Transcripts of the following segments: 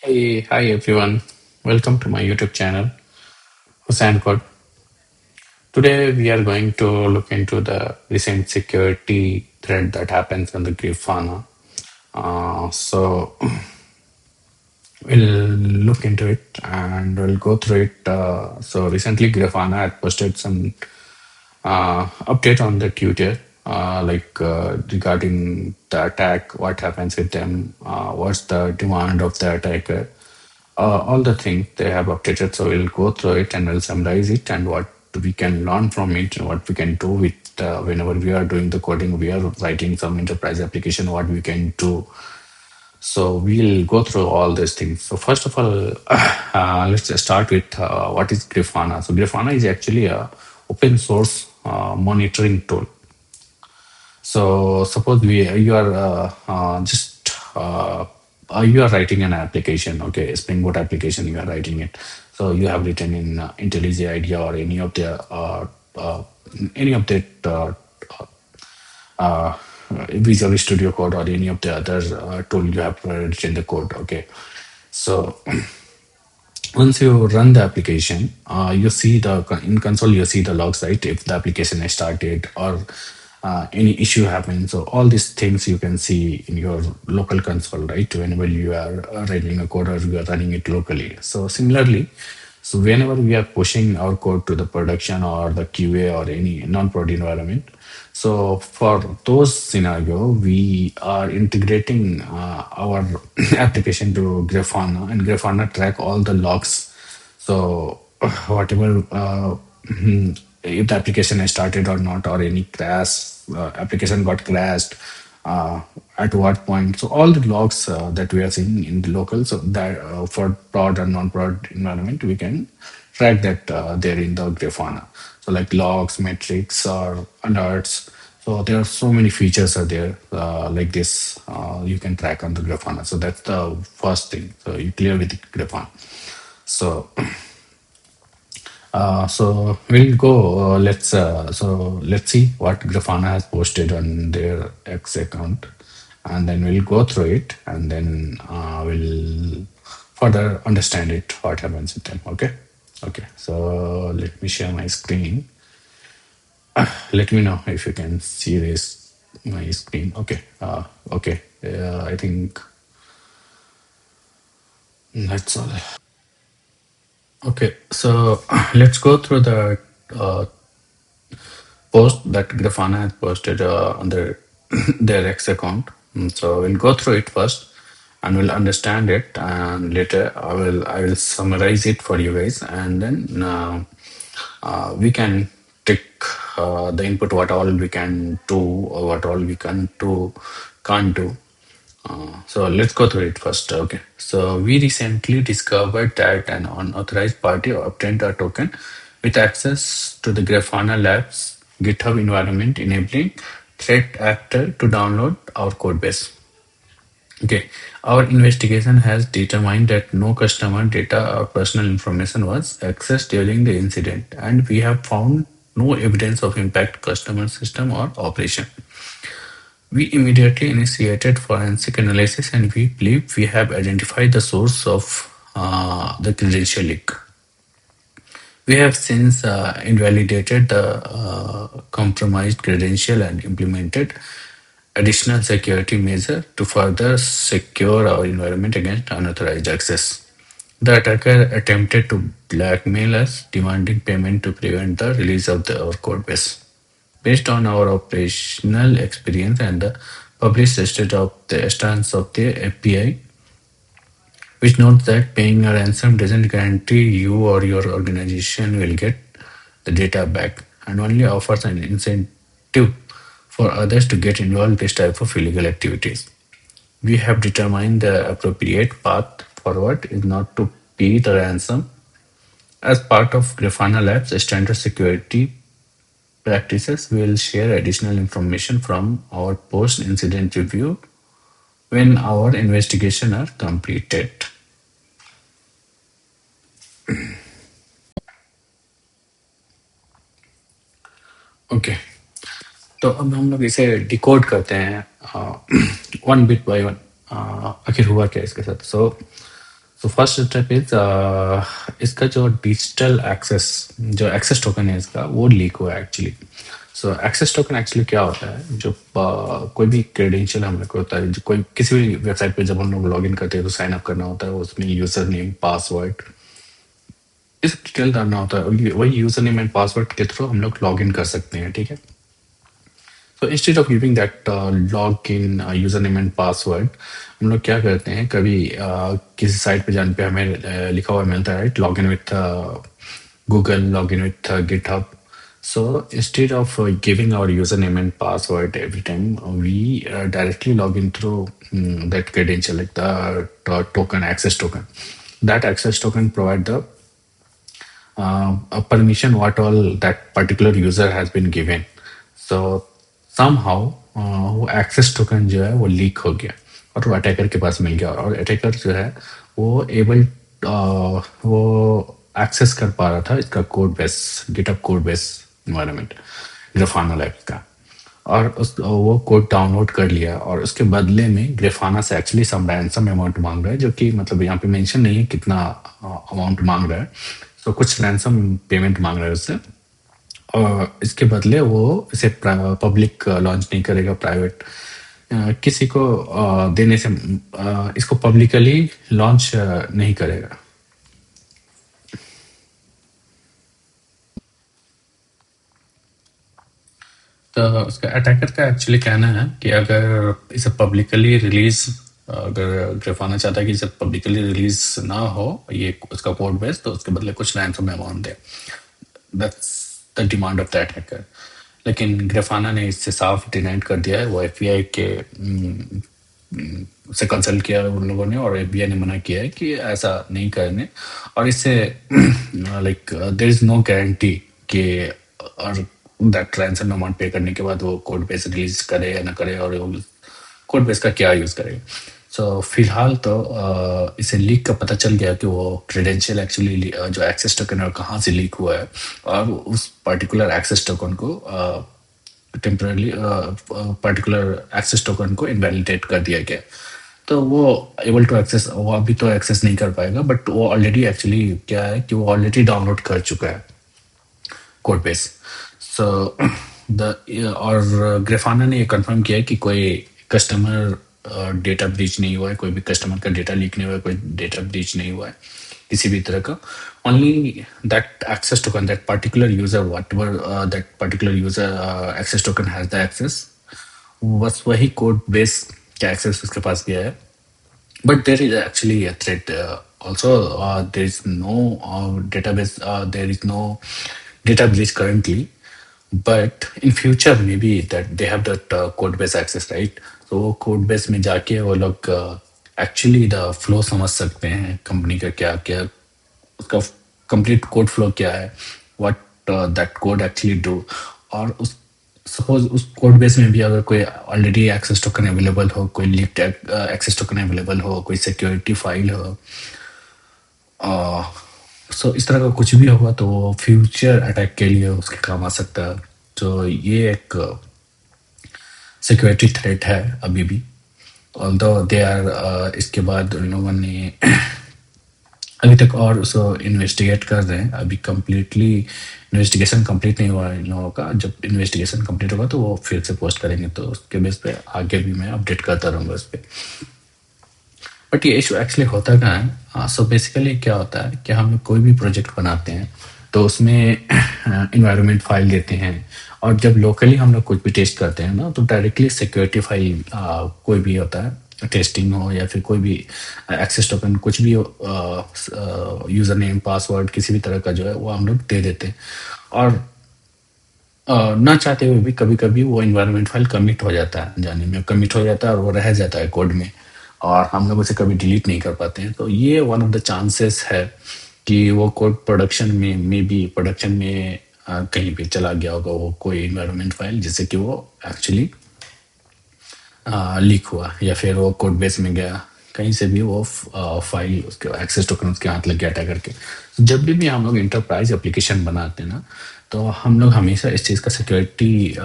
Hey, hi everyone. Welcome to my YouTube channel, Hussain Code. Today we are going to look into the recent security threat that happens on the Grafana. So we'll look into it and we'll go through it. So recently Grafana had posted some update on the Twitter, regarding the attack, what happens with them, what's the demand of the attacker, all the things they have updated. So we'll go through it and we'll summarize it and what we can learn from it and what we can do with whenever we are doing the coding, we are writing some enterprise application, what we can do. So we'll go through all these things. So first of all, let's just start with what is Grafana. So Grafana is actually a open source monitoring tool. So suppose you are just you are writing an application, okay, Spring Boot application. You are writing it. So you have written in IntelliJ IDEA or uh, any of that uh, Visual Studio Code or any of the other tool you have written the code. Okay, so once you run the application, you see the in console, you see the logs, right? If the application is started or any issue happens, so all these things you can see in your local console, right? Whenever you are writing a code or you are running it locally. So similarly, so whenever we are pushing our code to the production or the QA or any non-prod environment, so for those scenario, we are integrating our application to Grafana, and Grafana track all the logs. So whatever if the application is started or not, or any crash, application got crashed, at what point. So all the logs that we are seeing in the local, so that for prod and non-prod environment, we can track that there in the Grafana. So like logs, metrics, or alerts. So there are so many features are there like this. You can track on the Grafana. So that's the first thing. So you clear with the Grafana. So so we'll go. Let's see what Grafana has posted on their X account, and then we'll go through it, and then we'll further understand it. What happens with them? Okay. Okay. So let me share my screen. Let me know if you can see this my screen. Okay. Okay. I think that's all. Okay. So let's go through the uh, post that Grafana has posted on their X account. So we'll go through it first and we'll understand it, and later I will summarize it for you guys, and then we can take the input, what all we can do or what all we can't do. So let's go through it first. Okay. So we recently discovered that an unauthorized party obtained a token with access to the Grafana Labs GitHub environment, enabling threat actor to download our code base. Okay. Our investigation has determined that no customer data or personal information was accessed during the incident, and we have found no evidence of impact customer system or operation. We immediately initiated forensic analysis, and we believe we have identified the source of the credential leak. We have since invalidated the compromised credential and implemented additional security measure to further secure our environment against unauthorized access. The attacker attempted to blackmail us, demanding payment to prevent the release of our code base. Based on our operational experience and the published state of the stance of the API, which notes that paying a ransom doesn't guarantee you or your organization will get the data back, and only offers an incentive for others to get involved in this type of illegal activities. We have determined the appropriate path forward is not to pay the ransom. As part of Grafana Labs' standard security practices, we will share additional information from our post-incident review when our investigation are completed. Okay, तो अब हम लोग इसे decode करते हैं one bit by one. आखिर हुआ क्या इसके साथ. सो सो फर्स्ट स्टेप इज इसका जो डिजिटल एक्सेस, जो एक्सेस टोकन है इसका, वो लीक हुआ है एक्चुअली। सो एक्सेस टोकन एक्चुअली क्या होता है, जो कोई भी क्रेडेंशियल हम लोग को होता है, जो कोई किसी भी वेबसाइट पे जब हम लोग लॉग इन करते हैं तो साइन अप करना होता है, उसमें यूजर नेम पासवर्ड इस डिटेल डालना होता है, और वही यूजर नेम एंड पासवर्ड के थ्रू हम लोग लॉग इन कर सकते हैं, ठीक है। So instead of giving that login username and password, हम लोग क्या करते हैं, कभी किसी साइट पे जाने पे हमें लिखा हुआ मिलता है, right, log in with Google, log in with GitHub. So instead of giving our username and password every time, we directly log in through that credential, like the token, access token. That access token provide the a permission what all that particular user has been given. So somehow वो access token जो है वो leak हो गया और वो attacker के पास मिल गया, और अटैकर जो है वो एबल वो एक्सेस कर पा रहा था इसका code base, GitHub code base environment Grafana lab का, और उस वो कोड डाउनलोड कर लिया, और उसके बदले में ग्राफाना से एक्चुअली सम रैंसम अमाउंट मांग रहा है, जो कि मतलब यहाँ पे मेंशन नहीं है कितना अमाउंट मांग रहा है। तो कुछ रैंसम पेमेंट मांग रहा है उससे, और इसके बदले वो इसे पब्लिक लॉन्च नहीं करेगा, प्राइवेट किसी को देने से इसको पब्लिकली लॉन्च नहीं करेगा। तो उसका अटैकर का एक्चुअली कहना है कि अगर इसे पब्लिकली रिलीज, अगर ग्राफाना चाहता है कि इसे पब्लिकली रिलीज ना हो ये उसका कोड बेस, तो उसके बदले कुछ ransom amount they. That's the demand of the attacker. लेकिन ग्राफाना ने इससे साफ डिनाइड कर दिया है। वो एफबीआई के से कंसल्ट किया उन लोगों ने, और एफबीआई ने मना किया है कि ऐसा नहीं करने, और इससे like there is no guarantee कि और दैट रैंसम अमाउंट पे करने के बाद वो कोड बेस रिलीज करे या ना करे, और कोड बेस का क्या यूज करेगा। सो फिलहाल तो इसे लीक का पता चल गया कि वो क्रेडेंशियल एक्चुअली जो एक्सेस टोकन है वो कहाँ से लीक हुआ है, और उस पर्टिकुलर एक्सेस टोकन को टेम्परली पर्टिकुलर एक्सेस टोकन को इनवैलिडेट कर दिया गया। तो वो एबल टू एक्सेस, वो अभी तो एक्सेस नहीं कर पाएगा, बट वो ऑलरेडी एक्चुअली क्या है कि वो ऑलरेडी डाउनलोड कर चुका है कोड बेस। सो द और ग्राफाना ने ये कंफर्म किया है कि कोई कस्टमर डेटा ब्रीच नहीं हुआ है, कोई भी कस्टमर का डेटा लीक नहीं हुआ है, कोई डेटा ब्रीच नहीं हुआ है किसी भी तरह का। Only that access token, that particular user, whatever that particular user access token has the access, बस वही कोड बेस का एक्सेस उसके पास गया है। But there is actually a threat. Also, there is no database. There is no data breach currently. But in future, maybe that they have that code base access, right? So वो code base में जाके वो लोग actually the flow समझ सकते हैं company का क्या क्या, उसका कंप्लीट कोड फ्लो क्या है, what that code actually do. और उस सपोज उस कोड बेस में भी अगर कोई ऑलरेडी एक्सेस टोकन अवेलेबल हो, कोई लीक्ड एक्सेस टोकन अवेलेबल हो, कोई सिक्योरिटी फाइल हो, सो इस तरह का कुछ भी होगा तो वो फ्यूचर अटैक के लिए उसके काम आ सकता है। तो ये एक सिक्योरिटी थ्रेट है अभी भी, ऑल्दो दे आर इसके बाद उन लोगों ने अभी तक और उसको इन्वेस्टिगेट कर रहे हैं। अभी कम्प्लीटली इन्वेस्टिगेशन कंप्लीट नहीं हुआ है इन लोगों का। जब इन्वेस्टिगेशन कंप्लीट होगा तो वो फिर से पोस्ट करेंगे, तो उसके बेस पे आगे भी मैं अपडेट करता रहूँगा उस पर। बट ये इशू एक्चुअली होता क्या है, सो बेसिकली क्या होता है कि हम कोई भी प्रोजेक्ट बनाते हैं तो उसमें इन्वायरमेंट फाइल देते हैं, और जब लोकली हम लोग कुछ भी टेस्ट करते हैं ना, तो डायरेक्टली सिक्योरिटी फाइल कोई भी होता है, टेस्टिंग हो या फिर कोई भी एक्सेस टोकन कुछ भी हो, यूज़र नेम पासवर्ड किसी भी तरह का जो है वो हम लोग दे देते हैं। और ना चाहते हुए भी कभी कभी वो इन्वायरमेंट फाइल कमिट हो जाता है, जाने में कमिट हो जाता है और वो रह जाता है कोड में, और हम लोग उसे कभी डिलीट नहीं कर पाते हैं। तो ये वन ऑफ द चांसेस है कि वो कोड प्रोडक्शन में भी प्रोडक्शन में कहीं पे चला गया होगा वो कोई इन्वायरमेंट फाइल, जिससे कि वो एक्चुअली लीक हुआ, या फिर वो कोड बेस में गया, कहीं से भी वो फाइल उसके एक्सेस टोकन उसके हाथ लग गया अटैक करके। तो जब भी हम लोग इंटरप्राइज एप्लीकेशन बनाते हैं ना, तो हम लोग हमेशा इस चीज़ का सिक्योरिटी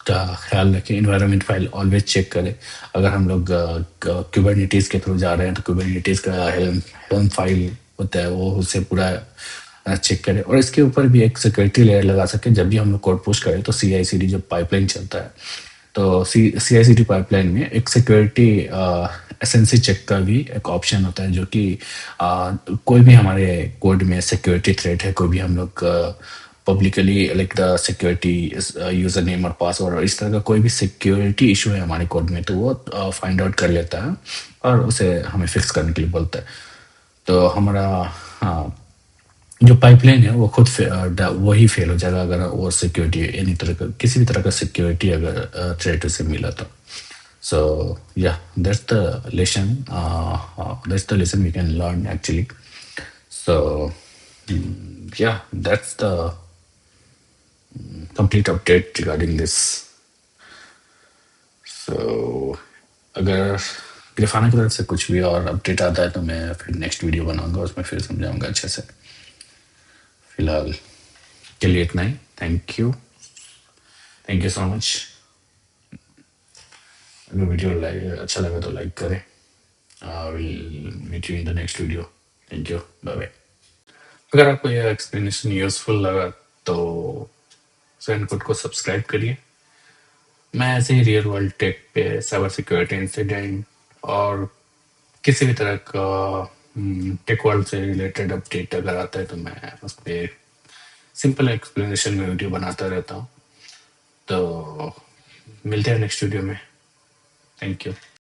का ख्याल रखें, इन्वायरमेंट फाइल ऑलवेज चेक करें। अगर हम लोग कुबरनिटीज़ के थ्रू जा रहे हैं तो कुबरनिटीज़ का हेल्म हेल्म फाइल होता है, वो उससे पूरा चेक करें। और इसके ऊपर भी एक सिक्योरिटी लेयर लगा सकें, जब भी हम लोग कोड पुश करें तो CI/CD जो पाइपलाइन चलता है, तो CI/CD पाइपलाइन में एक सिक्योरिटी एसेंसी चेक का भी एक ऑप्शन होता है, जो कि कोई भी हमारे कोड में सिक्योरिटी थ्रेट है, कोई भी हम लोग publicly like the security user name और पासवर्ड और इस तरह का कोई भी सिक्योरिटी इशू है हमारे कोड में, तो वो फाइंड आउट कर लेता है और उसे हमें फिक्स करने के लिए बोलता है। तो हमारा हाँ, जो पाइपलाइन है वो खुद वही फेल हो जाएगा अगर वो सिक्योरिटी एनी तरह का किसी भी तरह का सिक्योरिटी अगर थ्रेट उसे मिला तो। So yeah, that's the lesson we can learn actually. So yeah, that's the complete update regarding this. So अगर ग्रिफाना की तरफ से कुछ भी और अपडेट आता है तो मैं फिर नेक्स्ट वीडियो बनाऊंगा, उसमें फिर समझाऊंगा अच्छे से। फिलहाल के लिए इतना ही। Thank you so much. अगर वीडियो लाइक अच्छा लगा तो लाइक करें। Will meet you in the next video. Thank you, bye bye. अगर आपको यह एक्सप्लेनेशन यूजफुल लगा तो सैन खुद को सब्सक्राइब करिए। मैं ऐसे ही रियल वर्ल्ड टेक पे, साइबर सिक्योरिटी इंसिडेंट और किसी भी तरह का टेक वर्ल्ड से रिलेटेड अपडेट अगर आता है तो मैं उस पर सिंपल एक्सप्लेनेशन में वीडियो बनाता रहता हूँ। तो मिलते हैं नेक्स्ट वीडियो में। Thank you.